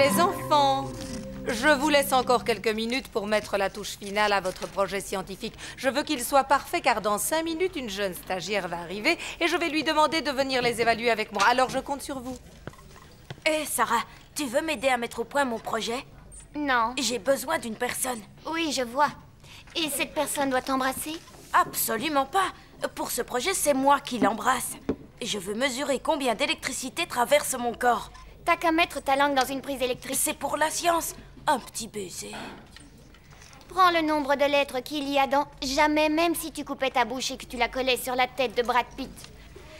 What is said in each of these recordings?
Les enfants, je vous laisse encore quelques minutes pour mettre la touche finale à votre projet scientifique. Je veux qu'il soit parfait car dans 5 minutes, une jeune stagiaire va arriver et je vais lui demander de venir les évaluer avec moi. Alors je compte sur vous. Hé, Sarah, tu veux m'aider à mettre au point mon projet? Non. J'ai besoin d'une personne. Oui, je vois. Et cette personne doit t'embrasser? Absolument pas. Pour ce projet, c'est moi qui l'embrasse. Je veux mesurer combien d'électricité traverse mon corps. T'as qu'à mettre ta langue dans une prise électrique. C'est pour la science. Un petit baiser. Prends le nombre de lettres qu'il y a dans « jamais » même si tu coupais ta bouche et que tu la collais sur la tête de Brad Pitt.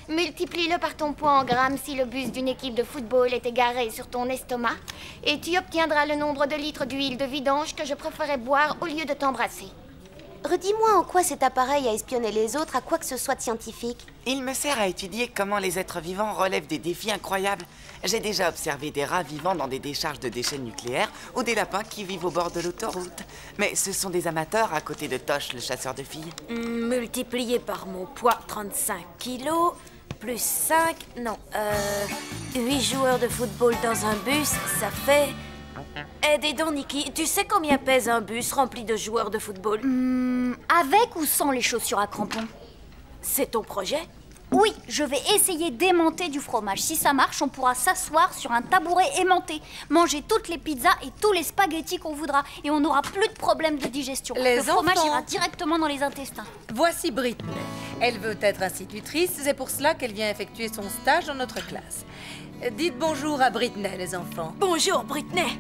Multiplie-le par ton poids en grammes si le bus d'une équipe de football est égaré sur ton estomac. Et tu obtiendras le nombre de litres d'huile de vidange que je préférais boire au lieu de t'embrasser. Redis-moi en quoi cet appareil a espionné les autres à quoi que ce soit de scientifique. Il me sert à étudier comment les êtres vivants relèvent des défis incroyables. J'ai déjà observé des rats vivant dans des décharges de déchets nucléaires ou des lapins qui vivent au bord de l'autoroute. Mais ce sont des amateurs à côté de Tosh, le chasseur de filles. Multiplié par mon poids, 35 kilos, plus 5, non, 8 joueurs de football dans un bus, ça fait... Dis donc, Nikki, tu sais combien pèse un bus rempli de joueurs de football? Avec ou sans les chaussures à crampons? C'est ton projet? Oui, je vais essayer d'aimanter du fromage. Si ça marche, on pourra s'asseoir sur un tabouret aimanté, manger toutes les pizzas et tous les spaghettis qu'on voudra. Et on n'aura plus de problème de digestion. Le fromage ira directement dans les intestins. Voici Britney. Elle veut être institutrice, c'est pour cela qu'elle vient effectuer son stage dans notre classe. Dites bonjour à Britney, les enfants. Bonjour, Britney.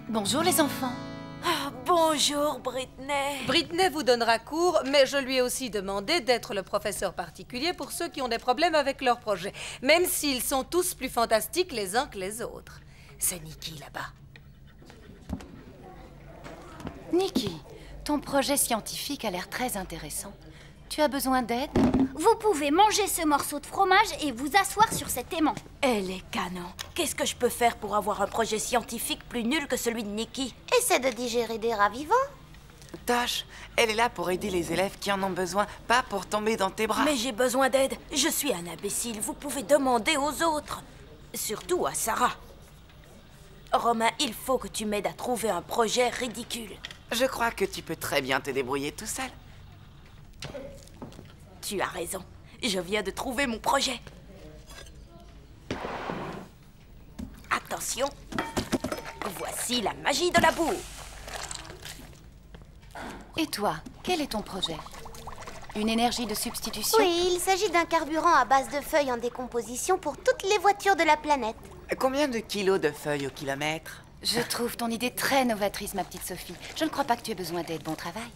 Bonjour, les enfants. Bonjour, Britney. Britney vous donnera cours, mais je lui ai aussi demandé d'être le professeur particulier pour ceux qui ont des problèmes avec leur projet, même s'ils sont tous plus fantastiques les uns que les autres. C'est Nikki, là-bas. Nikki, ton projet scientifique a l'air très intéressant. Tu as besoin d'aide? Vous pouvez manger ce morceau de fromage et vous asseoir sur cet aimant. Elle est canon. Qu'est-ce que je peux faire pour avoir un projet scientifique plus nul que celui de Nikki? Essaie de digérer des rats vivants. Tosh, elle est là pour aider les élèves qui en ont besoin, pas pour tomber dans tes bras. Mais j'ai besoin d'aide. Je suis un imbécile. Vous pouvez demander aux autres. Surtout à Sarah. Romain, il faut que tu m'aides à trouver un projet ridicule. Je crois que tu peux très bien te débrouiller tout seul. Tu as raison. Je viens de trouver mon projet. Attention. Voici la magie de la boue. Et toi, quel est ton projet? Une énergie de substitution? Oui, il s'agit d'un carburant à base de feuilles en décomposition pour toutes les voitures de la planète. Combien de kilos de feuilles au kilomètre? Je trouve ton idée très novatrice, ma petite Sophie. Je ne crois pas que tu aies besoin d'aide. Bon travail.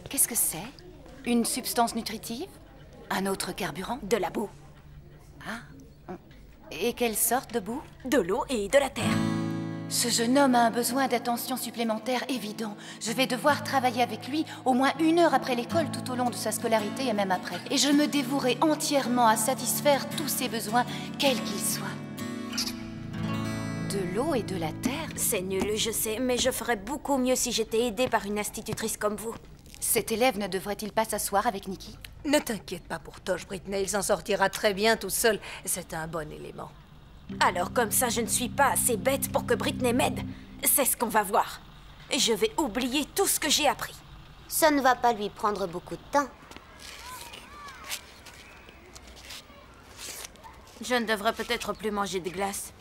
Qu'est-ce que c'est? Une substance nutritive? Un autre carburant? De la boue. Ah. Et quelle sorte de boue? De l'eau et de la terre. Ce jeune homme a un besoin d'attention supplémentaire évident. Je vais devoir travailler avec lui au moins 1 heure après l'école tout au long de sa scolarité et même après. Et je me dévouerai entièrement à satisfaire tous ses besoins, quels qu'ils soient. De l'eau et de la terre? C'est nul, je sais, mais je ferais beaucoup mieux si j'étais aidée par une institutrice comme vous. Cet élève ne devrait-il pas s'asseoir avec Nikki? Ne t'inquiète pas pour Tosh, Britney. Il s'en sortira très bien tout seul. C'est un bon élément. Alors comme ça, je ne suis pas assez bête pour que Britney m'aide. C'est ce qu'on va voir. Je vais oublier tout ce que j'ai appris. Ça ne va pas lui prendre beaucoup de temps. Je ne devrais peut-être plus manger de glace.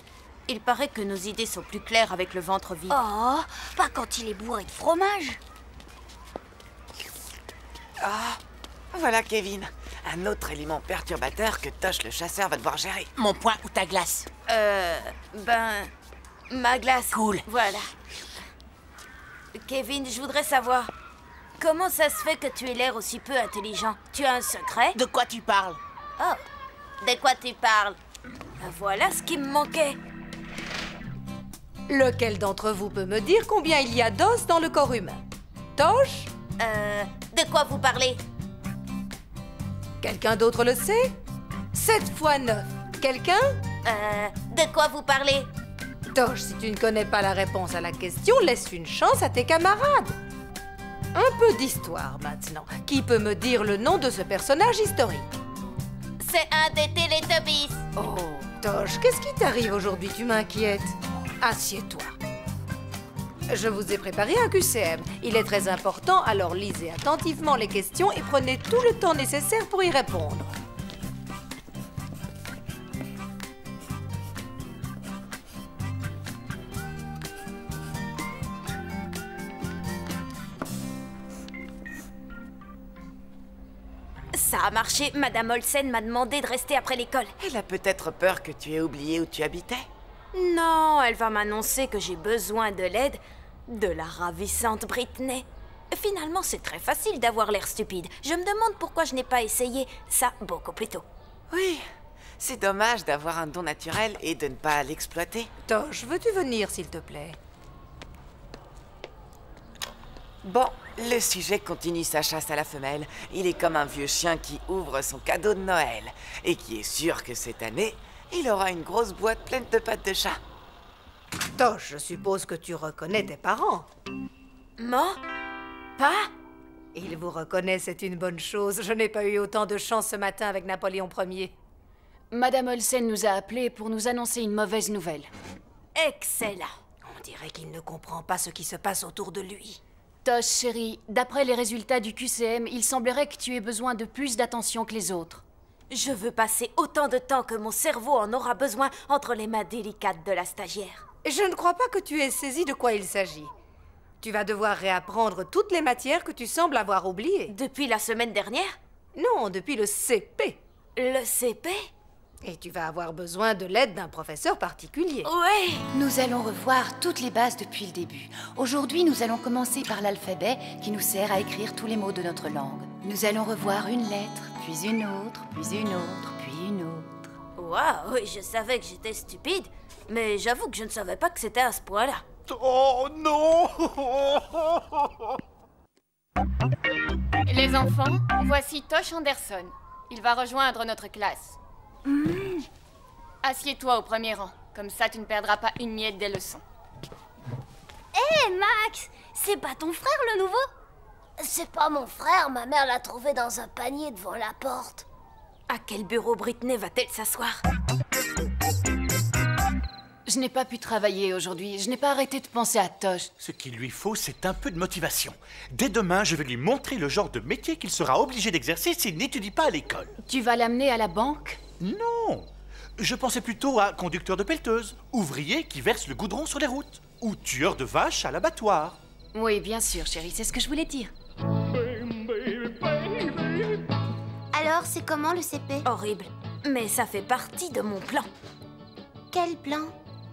Il paraît que nos idées sont plus claires avec le ventre vide. Oh, pas quand il est bourré de fromage. Ah, voilà Kevin. Un autre élément perturbateur que Tosh le chasseur va devoir gérer. Mon poing ou ta glace? Ma glace. Cool. Voilà. Kevin, je voudrais savoir, comment ça se fait que tu aies l'air aussi peu intelligent? Tu as un secret? De quoi tu parles? Oh, de quoi tu parles? Voilà ce qui me manquait. Lequel d'entre vous peut me dire combien il y a d'os dans le corps humain? Tosh? De quoi vous parlez? Quelqu'un d'autre le sait? 7 fois 9. Quelqu'un? De quoi vous parlez? Tosh, si tu ne connais pas la réponse à la question, laisse une chance à tes camarades. Un peu d'histoire maintenant. Qui peut me dire le nom de ce personnage historique? C'est un des Télétubbies. Oh, Tosh, qu'est-ce qui t'arrive aujourd'hui? Tu m'inquiètes. Assieds-toi. Je vous ai préparé un QCM. Il est très important, alors lisez attentivement les questions et prenez tout le temps nécessaire pour y répondre. Ça a marché, Madame Olsen m'a demandé de rester après l'école. Elle a peut-être peur que tu aies oublié où tu habitais. Non, elle va m'annoncer que j'ai besoin de l'aide de la ravissante Britney. Finalement, c'est très facile d'avoir l'air stupide. Je me demande pourquoi je n'ai pas essayé ça beaucoup plus tôt. Oui, c'est dommage d'avoir un don naturel et de ne pas l'exploiter. Tosh, veux-tu venir, s'il te plaît? Bon, le sujet continue sa chasse à la femelle. Il est comme un vieux chien qui ouvre son cadeau de Noël et qui est sûr que cette année, il aura une grosse boîte pleine de pattes de chat. Tosh, je suppose que tu reconnais tes parents. Moi? Pas? Ils vous reconnaissent, c'est une bonne chose. Je n'ai pas eu autant de chance ce matin avec Napoléon Ier. Madame Olsen nous a appelés pour nous annoncer une mauvaise nouvelle. Excellent. On dirait qu'il ne comprend pas ce qui se passe autour de lui. Tosh, chérie, d'après les résultats du QCM, il semblerait que tu aies besoin de plus d'attention que les autres. Je veux passer autant de temps que mon cerveau en aura besoin entre les mains délicates de la stagiaire. Je ne crois pas que tu aies saisi de quoi il s'agit. Tu vas devoir réapprendre toutes les matières que tu sembles avoir oubliées. Depuis la semaine dernière? Non, depuis le CP. Le CP? Et tu vas avoir besoin de l'aide d'un professeur particulier. Oui. Nous allons revoir toutes les bases depuis le début. Aujourd'hui, nous allons commencer par l'alphabet qui nous sert à écrire tous les mots de notre langue. Nous allons revoir une lettre, puis une autre, puis une autre, puis une autre. Waouh, oui, je savais que j'étais stupide, mais j'avoue que je ne savais pas que c'était à ce point-là. Oh non! Les enfants, voici Tosh Anderson. Il va rejoindre notre classe. Assieds-toi au premier rang. Comme ça, tu ne perdras pas une miette des leçons. Hé, Max! C'est pas ton frère, le nouveau? C'est pas mon frère, ma mère l'a trouvé dans un panier devant la porte. À quel bureau Britney va-t-elle s'asseoir? Je n'ai pas pu travailler aujourd'hui. Je n'ai pas arrêté de penser à Tosh. Ce qu'il lui faut, c'est un peu de motivation. Dès demain, je vais lui montrer le genre de métier qu'il sera obligé d'exercer s'il n'étudie pas à l'école. Tu vas l'amener à la banque? Non! Je pensais plutôt à conducteur de pelleteuse, ouvrier qui verse le goudron sur les routes, ou tueur de vaches à l'abattoir. Oui, bien sûr, chérie, c'est ce que je voulais dire. Alors, c'est comment le CP? Horrible, mais ça fait partie de mon plan. Quel plan?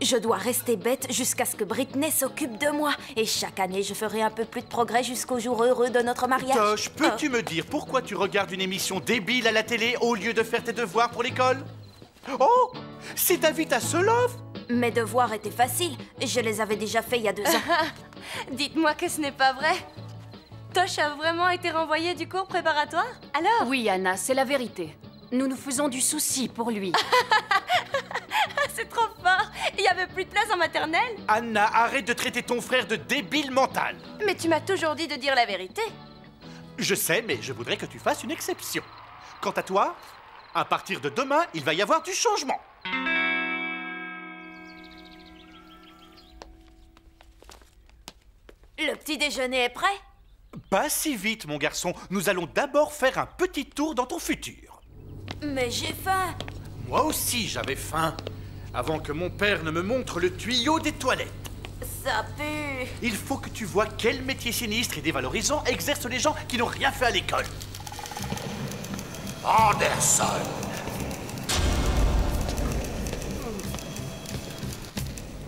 Je dois rester bête jusqu'à ce que Britney s'occupe de moi. Et chaque année, je ferai un peu plus de progrès jusqu'au jour heureux de notre mariage. Tosh, peux-tu me dire pourquoi tu regardes une émission débile à la télé au lieu de faire tes devoirs pour l'école? Oh! C'est David Hasselhoff? Mes devoirs étaient faciles. Je les avais déjà faits il y a 2 ans. Dites-moi que ce n'est pas vrai. Tosh a vraiment été renvoyé du cours préparatoire? Alors? Oui, Anna, c'est la vérité. Nous nous faisons du souci pour lui. C'est trop fort! Il n'y avait plus de place en maternelle? Anna, arrête de traiter ton frère de débile mental. Mais tu m'as toujours dit de dire la vérité. Je sais, mais je voudrais que tu fasses une exception. Quant à toi, à partir de demain, il va y avoir du changement. Le petit déjeuner est prêt? Pas si vite, mon garçon. Nous allons d'abord faire un petit tour dans ton futur. Mais j'ai faim. Moi aussi, j'avais faim. Avant que mon père ne me montre le tuyau des toilettes. Ça pue. Il faut que tu vois quel métier sinistre et dévalorisant exercent les gens qui n'ont rien fait à l'école. Anderson.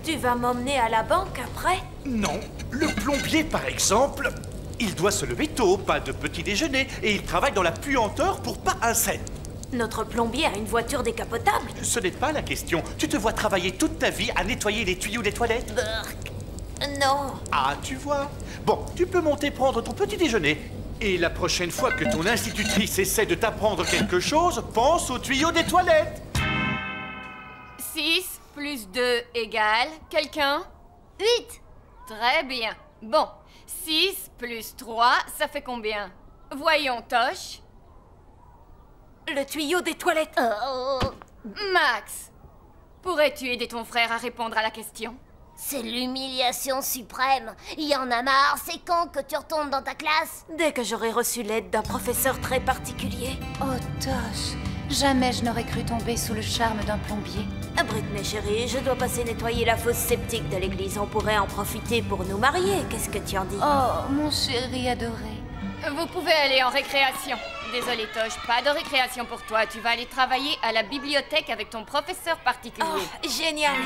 Tu vas m'emmener à la banque après? Non, le plombier par exemple, il doit se lever tôt, pas de petit déjeuner, et il travaille dans la puanteur pour pas un cent. Notre plombier a une voiture décapotable? Ce n'est pas la question. Tu te vois travailler toute ta vie à nettoyer les tuyaux des toilettes? Non. Ah, tu vois. Bon, tu peux monter prendre ton petit déjeuner. Et la prochaine fois que ton institutrice essaie de t'apprendre quelque chose, pense aux tuyaux des toilettes. 6 plus 2 égale... Quelqu'un? 8. Très bien. Bon, 6 plus 3, ça fait combien? Voyons, Tosh. Le tuyau des toilettes. Max, pourrais-tu aider ton frère à répondre à la question? C'est l'humiliation suprême. Il y en a marre, c'est quand que tu retournes dans ta classe? Dès que j'aurai reçu l'aide d'un professeur très particulier. Oh, Tosh, jamais je n'aurais cru tomber sous le charme d'un plombier. Britney chérie, je dois passer nettoyer la fosse septique de l'église. On pourrait en profiter pour nous marier. Qu'est-ce que tu en dis? Oh, mon chéri adoré. Vous pouvez aller en récréation. Désolé, Tosh, pas de récréation pour toi. Tu vas aller travailler à la bibliothèque avec ton professeur particulier. Oh, génial!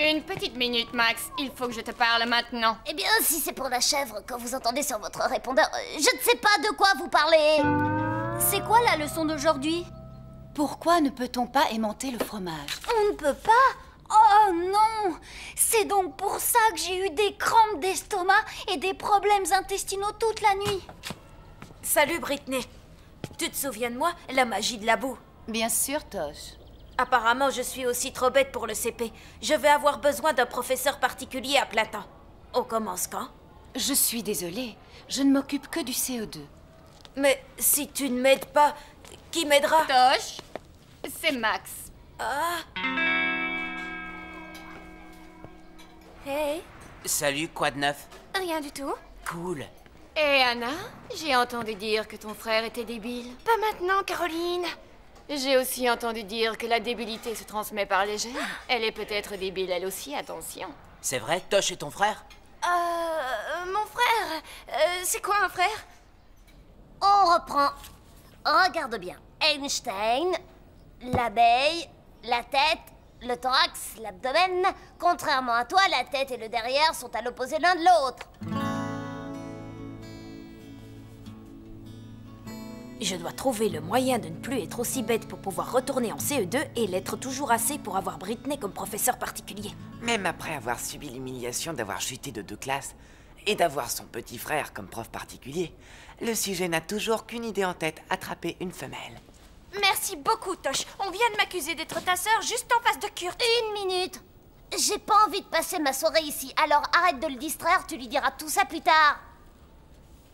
Une petite minute, Max. Il faut que je te parle maintenant. Eh bien, si c'est pour la chèvre que vous entendez sur votre répondeur, je ne sais pas de quoi vous parlez. C'est quoi la leçon d'aujourd'hui? Pourquoi ne peut-on pas aimanter le fromage? On ne peut pas? Oh non! C'est donc pour ça que j'ai eu des crampes d'estomac et des problèmes intestinaux toute la nuit. Salut Britney. Tu te souviens de moi, la magie de la boue? Bien sûr, Tosh. Apparemment, je suis aussi trop bête pour le CP. Je vais avoir besoin d'un professeur particulier à plein temps. On commence quand? Je suis désolée, je ne m'occupe que du CE2. Mais si tu ne m'aides pas, qui m'aidera? Tosh, c'est Max. Ah. Hey. Salut, quoi de neuf? Rien du tout. Cool. Et Anna, j'ai entendu dire que ton frère était débile. Pas maintenant, Caroline. J'ai aussi entendu dire que la débilité se transmet par les gènes. Elle est peut-être débile elle aussi, attention. C'est vrai, Tosh est ton frère? Mon frère. C'est quoi un frère? On reprend. Regarde bien. Einstein, l'abeille, la tête, le thorax, l'abdomen. Contrairement à toi, la tête et le derrière sont à l'opposé l'un de l'autre. Je dois trouver le moyen de ne plus être aussi bête pour pouvoir retourner en CE2 et l'être toujours assez pour avoir Britney comme professeur particulier. Même après avoir subi l'humiliation d'avoir chuté de 2 classes et d'avoir son petit frère comme prof particulier, le sujet n'a toujours qu'une idée en tête, attraper une femelle. Merci beaucoup, Tosh. On vient de m'accuser d'être ta sœur juste en face de Kurt. Une minute. J'ai pas envie de passer ma soirée ici, alors arrête de le distraire, tu lui diras tout ça plus tard.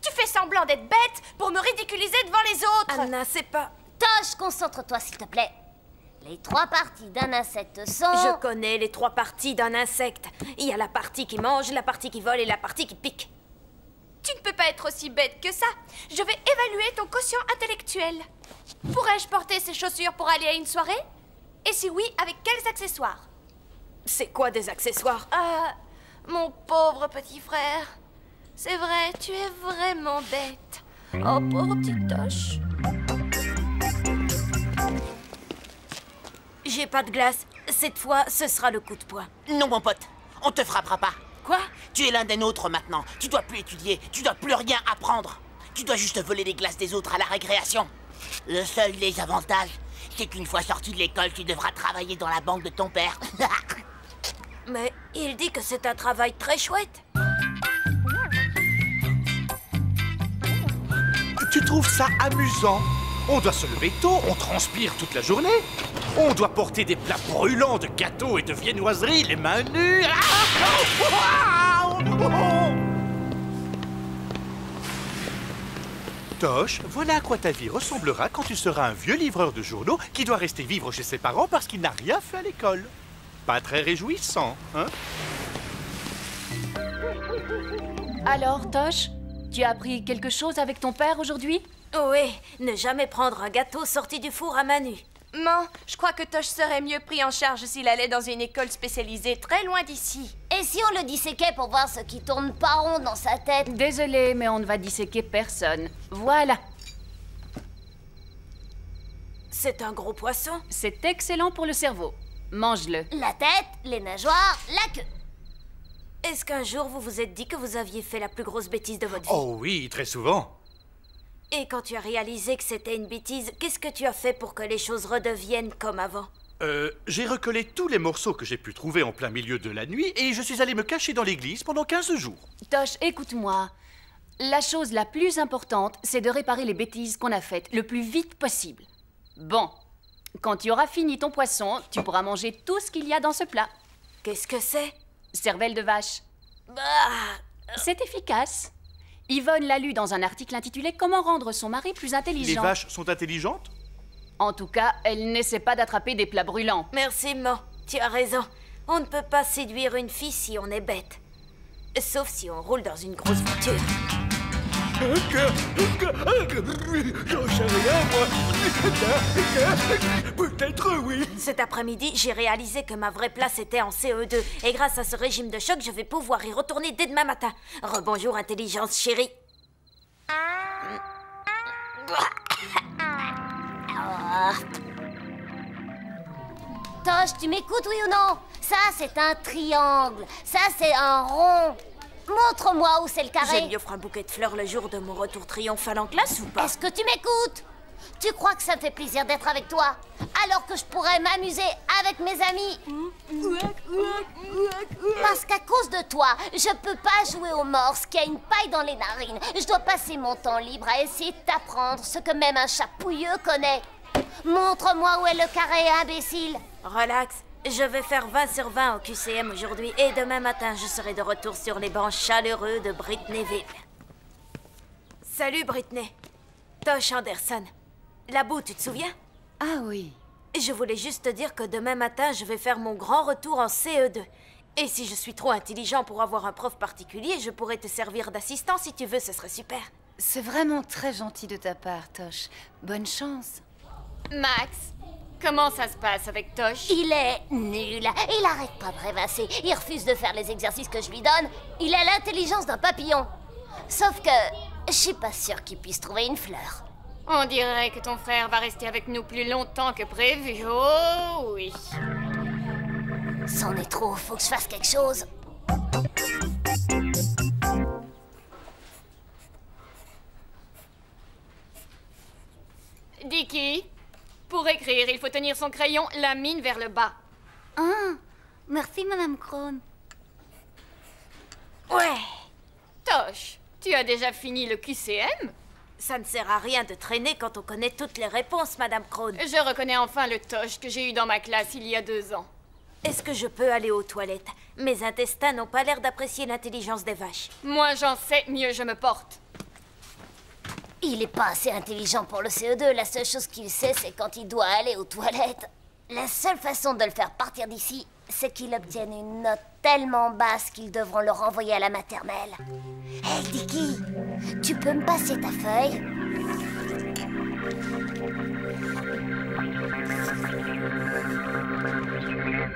Tu fais semblant d'être bête pour me ridiculiser devant les autres. Anna, c'est pas... Tosh, concentre-toi s'il te plaît. Les 3 parties d'un insecte sont... Je connais les 3 parties d'un insecte. Il y a la partie qui mange, la partie qui vole et la partie qui pique. Tu ne peux pas être aussi bête que ça. Je vais évaluer ton quotient intellectuel. Pourrais-je porter ces chaussures pour aller à une soirée? Et si oui, avec quels accessoires? C'est quoi des accessoires? Ah, mon pauvre petit frère. C'est vrai, tu es vraiment bête. Oh, pauvre petit Tosh. J'ai pas de glace. Cette fois, ce sera le coup de poing. Non, mon pote, on te frappera pas. Quoi? Tu es l'un des nôtres maintenant. Tu dois plus étudier, tu dois plus rien apprendre. Tu dois juste voler les glaces des autres à la récréation. Le seul des avantages, c'est qu'une fois sorti de l'école, tu devras travailler dans la banque de ton père. Mais il dit que c'est un travail très chouette. Tu trouves ça amusant? On doit se lever tôt, on transpire toute la journée. On doit porter des plats brûlants de gâteaux et de viennoiseries, les mains nues. Tosh, voilà à quoi ta vie ressemblera quand tu seras un vieux livreur de journaux qui doit rester vivre chez ses parents parce qu'il n'a rien fait à l'école. Pas très réjouissant, hein? Alors, Tosh, tu as appris quelque chose avec ton père aujourd'hui? Oui, ne jamais prendre un gâteau sorti du four à main nue. Non, je crois que Tosh serait mieux pris en charge s'il allait dans une école spécialisée très loin d'ici. Et si on le disséquait pour voir ce qui tourne pas rond dans sa tête? Désolée, mais on ne va disséquer personne. Voilà. C'est un gros poisson. C'est excellent pour le cerveau. Mange-le. La tête, les nageoires, la queue. Est-ce qu'un jour vous vous êtes dit que vous aviez fait la plus grosse bêtise de votre vie? Oh oui, très souvent. Et quand tu as réalisé que c'était une bêtise, qu'est-ce que tu as fait pour que les choses redeviennent comme avant? J'ai recollé tous les morceaux que j'ai pu trouver en plein milieu de la nuit et je suis allé me cacher dans l'église pendant 15 jours. Tosh, écoute-moi. La chose la plus importante, c'est de réparer les bêtises qu'on a faites le plus vite possible. Bon, quand tu auras fini ton poisson, tu pourras manger tout ce qu'il y a dans ce plat. Qu'est-ce que c'est? Cervelle de vache. Bah... C'est efficace. Yvonne l'a lu dans un article intitulé « Comment rendre son mari plus intelligent ». Les vaches sont intelligentes? En tout cas, elle n'essaie pas d'attraper des plats brûlants. Merci, Mo. Tu as raison. On ne peut pas séduire une fille si on est bête. Sauf si on roule dans une grosse voiture. J'en sais rien, moi. Peut-être oui. Cet après-midi, j'ai réalisé que ma vraie place était en CE2. Et grâce à ce régime de choc, je vais pouvoir y retourner dès demain matin. Rebonjour, intelligence chérie. Tosh, tu m'écoutes, oui ou non? Ça, c'est un triangle. Ça, c'est un rond. Montre-moi où c'est le carré. Je lui offre un bouquet de fleurs le jour de mon retour triomphal en classe ou pas? Est-ce que tu m'écoutes? Tu crois que ça me fait plaisir d'être avec toi, alors que je pourrais m'amuser avec mes amis? Parce qu'à cause de toi, je peux pas jouer au morse qui a une paille dans les narines. Je dois passer mon temps libre à essayer de t'apprendre ce que même un chat pouilleux connaît. Montre-moi où est le carré, imbécile. Relax. Je vais faire 20 sur 20 au QCM aujourd'hui et demain matin, je serai de retour sur les bancs chaleureux de Britneyville. Salut Britney. Tosh Anderson. La boue, tu te souviens? Ah oui. Je voulais juste te dire que demain matin, je vais faire mon grand retour en CE2. Et si je suis trop intelligent pour avoir un prof particulier, je pourrais te servir d'assistant si tu veux, ce serait super. C'est vraiment très gentil de ta part, Tosh. Bonne chance. Max, comment ça se passe avec Tosh? Il est nul. Il arrête pas de rêvasser. Il refuse de faire les exercices que je lui donne. Il a l'intelligence d'un papillon. Sauf que je suis pas sûre qu'il puisse trouver une fleur. On dirait que ton frère va rester avec nous plus longtemps que prévu. Oh oui. C'en est trop, faut que je fasse quelque chose. Dicky, pour écrire, il faut tenir son crayon la mine vers le bas. Ah, merci Madame Krohn. Ouais. Tosh, tu as déjà fini le QCM? Ça ne sert à rien de traîner quand on connaît toutes les réponses, Madame Krohn. Je reconnais enfin le Tosh que j'ai eu dans ma classe il y a 2 ans. Est-ce que je peux aller aux toilettes? Mes intestins n'ont pas l'air d'apprécier l'intelligence des vaches. Moi j'en sais, mieux je me porte. Il est pas assez intelligent pour le CE2. La seule chose qu'il sait, c'est quand il doit aller aux toilettes. La seule façon de le faire partir d'ici, c'est qu'il obtienne une note tellement basse qu'ils devront le renvoyer à la maternelle. Hey, Dicky, tu peux me passer ta feuille?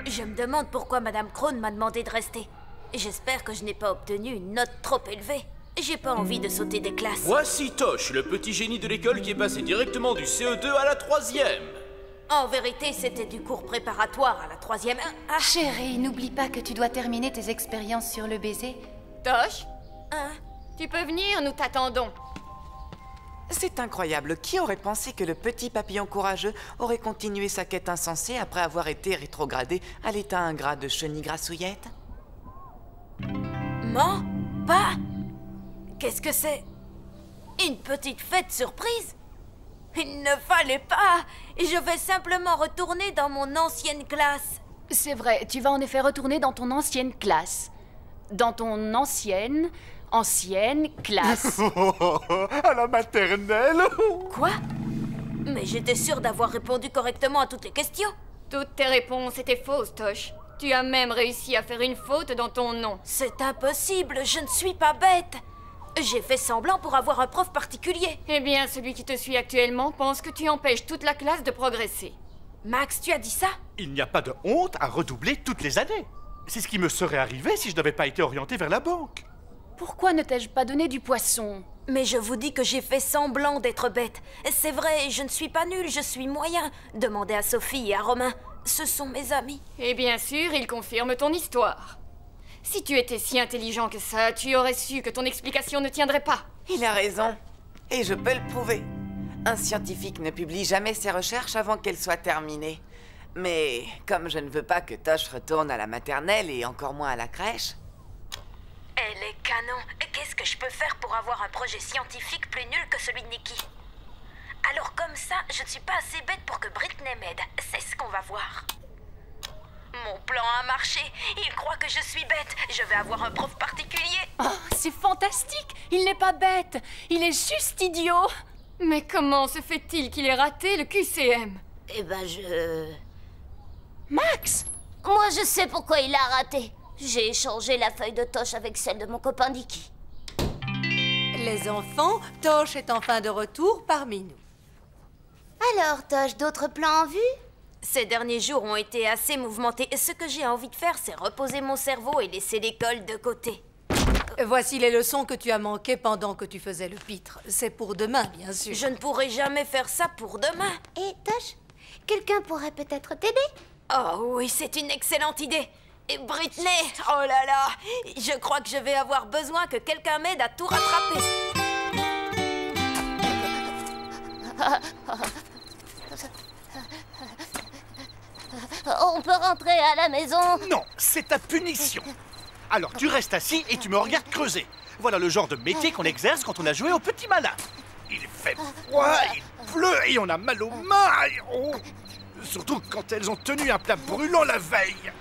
Je me demande pourquoi Madame Krohn m'a demandé de rester. J'espère que je n'ai pas obtenu une note trop élevée. J'ai pas envie de sauter des classes. Voici Tosh, le petit génie de l'école qui est passé directement du CE2 à la 3e. En vérité, c'était du cours préparatoire à la 3e. Ah. Chérie, n'oublie pas que tu dois terminer tes expériences sur le baiser. Tosh, Hein? tu peux venir, nous t'attendons. C'est incroyable. Qui aurait pensé que le petit papillon courageux aurait continué sa quête insensée après avoir été rétrogradé à l'état ingrat de chenille grassouillette? Mon pas. Qu'est-ce que c'est? Une petite fête surprise? Il ne fallait pas. Je vais simplement retourner dans mon ancienne classe. C'est vrai, tu vas en effet retourner dans ton ancienne classe. Dans ton ancienne classe. À la maternelle. Quoi? Mais j'étais sûre d'avoir répondu correctement à toutes les questions. Toutes tes réponses étaient fausses, Tosh. Tu as même réussi à faire une faute dans ton nom. C'est impossible, je ne suis pas bête. J'ai fait semblant pour avoir un prof particulier. Eh bien, celui qui te suit actuellement pense que tu empêches toute la classe de progresser. Max, tu as dit ça? Il n'y a pas de honte à redoubler toutes les années. C'est ce qui me serait arrivé si je n'avais pas été orienté vers la banque. Pourquoi ne t'ai-je pas donné du poisson? Mais je vous dis que j'ai fait semblant d'être bête. C'est vrai, je ne suis pas nulle, je suis moyen. Demandez à Sophie et à Romain. Ce sont mes amis. Et bien sûr, il confirme ton histoire. Si tu étais si intelligent que ça, tu aurais su que ton explication ne tiendrait pas. Il a raison. Et je peux le prouver. Un scientifique ne publie jamais ses recherches avant qu'elles soient terminées. Mais comme je ne veux pas que Tosh retourne à la maternelle et encore moins à la crèche... Elle est canon. Qu'est-ce que je peux faire pour avoir un projet scientifique plus nul que celui de Nikki? Alors comme ça, je ne suis pas assez bête pour que Britney m'aide. C'est ce qu'on va voir. Mon plan a marché. Il croit que je suis bête. Je vais avoir un prof particulier. Oh, c'est fantastique! Il n'est pas bête! Il est juste idiot! Mais comment se fait-il qu'il ait raté le QCM? Eh ben, je... Max! Moi, je sais pourquoi il a raté. J'ai échangé la feuille de Tosh avec celle de mon copain Nicky. Les enfants, Tosh est enfin de retour parmi nous. Alors, Tosh, d'autres plans en vue? Ces derniers jours ont été assez mouvementés. Ce que j'ai envie de faire, c'est reposer mon cerveau et laisser l'école de côté. Voici les leçons que tu as manquées pendant que tu faisais le pitre. C'est pour demain, bien sûr. Je ne pourrai jamais faire ça pour demain. Et Tosh, quelqu'un pourrait peut-être t'aider? Oh oui, c'est une excellente idée. Et Britney, oh là là, je crois que je vais avoir besoin que quelqu'un m'aide à tout rattraper. On peut rentrer à la maison? Non, c'est ta punition. Alors tu restes assis et tu me regardes creuser. Voilà le genre de métier qu'on exerce quand on a joué au petit malin. Il fait froid, il pleut et on a mal aux mains. Oh. Surtout quand elles ont tenu un plat brûlant la veille.